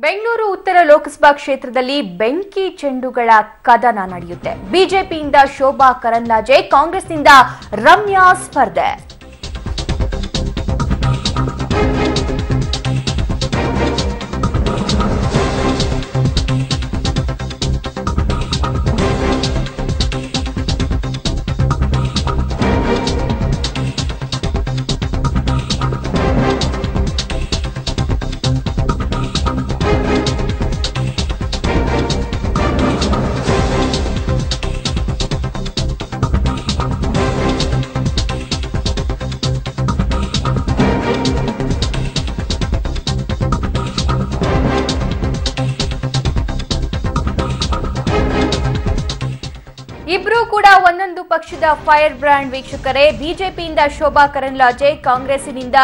ಬೆಂಗಳೂರು ಉತ್ತರ ಲೋಕಸಭಾ ಕ್ಷೇತ್ರದಲ್ಲಿ ಬೆಂಕಿ ಚೆಂಡುಗಳ ಕದನ ನಡೆಯುತ್ತೆ. ಬಿಜೆಪಿಯಿಂದ ಶೋಭಾ ಕರಂದ್ಲಾಜೆ, ಕಾಂಗ್ರೆಸ್ನಿಂದ ರಮ್ಯಾ ಸ್ಪರ್ಧೆ. ಇಬ್ರು ಕೂಡ ಒಂದೊಂದು ಪಕ್ಷದ ಫೈರ್ ಬ್ರ್ಯಾಂಡ್ ವೀಕ್ಷಕರೇ. ಬಿಜೆಪಿಯಿಂದ ಶೋಭಾ ಕರಂದ್ಲಾಜೆ, ಕಾಂಗ್ರೆಸ್ಸಿನಿಂದ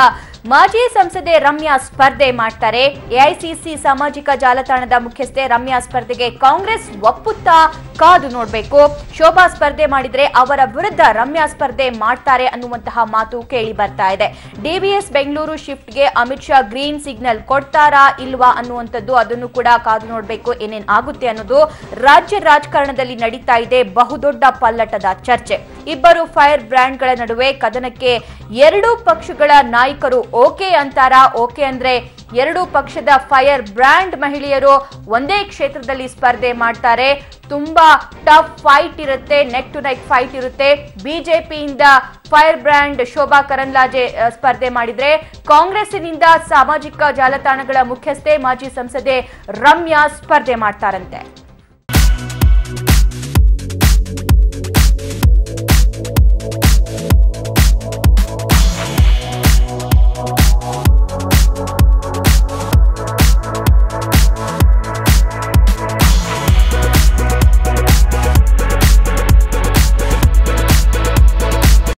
ಮಾಜಿ ಸಂಸದೆ ರಮ್ಯಾ ಸ್ಪರ್ಧೆ ಮಾಡ್ತಾರೆ. ಎಐಸಿಸಿ ಸಾಮಾಜಿಕ ಜಾಲತಾಣದ ಮುಖ್ಯಸ್ಥೆ ರಮ್ಯಾ ಸ್ಪರ್ಧೆಗೆ ಕಾಂಗ್ರೆಸ್ ಒಪ್ಪುತ್ತಾ ಕಾದು ನೋಡಬೇಕು. ಶೋಭಾ ಸ್ಪರ್ಧೆ ಮಾಡಿದ್ರೆ ಅವರ ವಿರುದ್ಧ ರಮ್ಯಾ ಸ್ಪರ್ಧೆ ಮಾಡ್ತಾರೆ ಅನ್ನುವಂತಹ ಮಾತು ಕೇಳಿ ಬರ್ತಾ ಇದೆ. ಡಿವಿಎಸ್ ಬೆಂಗಳೂರು ಶಿಫ್ಟ್ಗೆ ಅಮಿತ್ ಶಾ ಗ್ರೀನ್ ಸಿಗ್ನಲ್ ಕೊಡ್ತಾರಾ ಇಲ್ವಾ ಅನ್ನುವಂಥದ್ದು, ಅದನ್ನು ಕೂಡ ಕಾದು ನೋಡಬೇಕು. ಏನೇನ್ ಆಗುತ್ತೆ ಅನ್ನೋದು ರಾಜ್ಯ ರಾಜಕಾರಣದಲ್ಲಿ ನಡೀತಾ ಇದೆ ಬಹುದೊಡ್ಡ ಪಲ್ಲಟದ ಚರ್ಚೆ. ಇಬ್ಬರು ಫೈರ್ ಬ್ರ್ಯಾಂಡ್ಗಳ ನಡುವೆ ಕದನಕ್ಕೆ ಎರಡೂ ಪಕ್ಷಗಳ ನಾಯಕರು ಓಕೆ ಅಂತಾರಾ? ಓಕೆ ಅಂದ್ರೆ ಎರಡೂ ಪಕ್ಷದ ಫೈರ್ ಬ್ರ್ಯಾಂಡ್ ಮಹಿಳೆಯರು ಒಂದೇ ಕ್ಷೇತ್ರದಲ್ಲಿ ಸ್ಪರ್ಧೆ ಮಾಡ್ತಾರೆ. ತುಂಬಾ ಟಫ್ ಫೈಟ್ ಇರುತ್ತೆ, ನೆಕ್ ಟು ನೆಕ್ ಫೈಟ್ ಇರುತ್ತೆ. ಬಿಜೆಪಿಯಿಂದ ಫೈರ್ ಬ್ರ್ಯಾಂಡ್ ಶೋಭಾ ಕರಂದ್ಲಾಜೆ ಸ್ಪರ್ಧೆ ಮಾಡಿದ್ರೆ, ಕಾಂಗ್ರೆಸ್ಸಿನಿಂದ ಸಾಮಾಜಿಕ ಜಾಲತಾಣಗಳ ಮುಖ್ಯಸ್ಥೆ ಮಾಜಿ ಸಂಸದೆ ರಮ್ಯಾ ಸ್ಪರ್ಧೆ ಮಾಡ್ತಾರಂತೆ.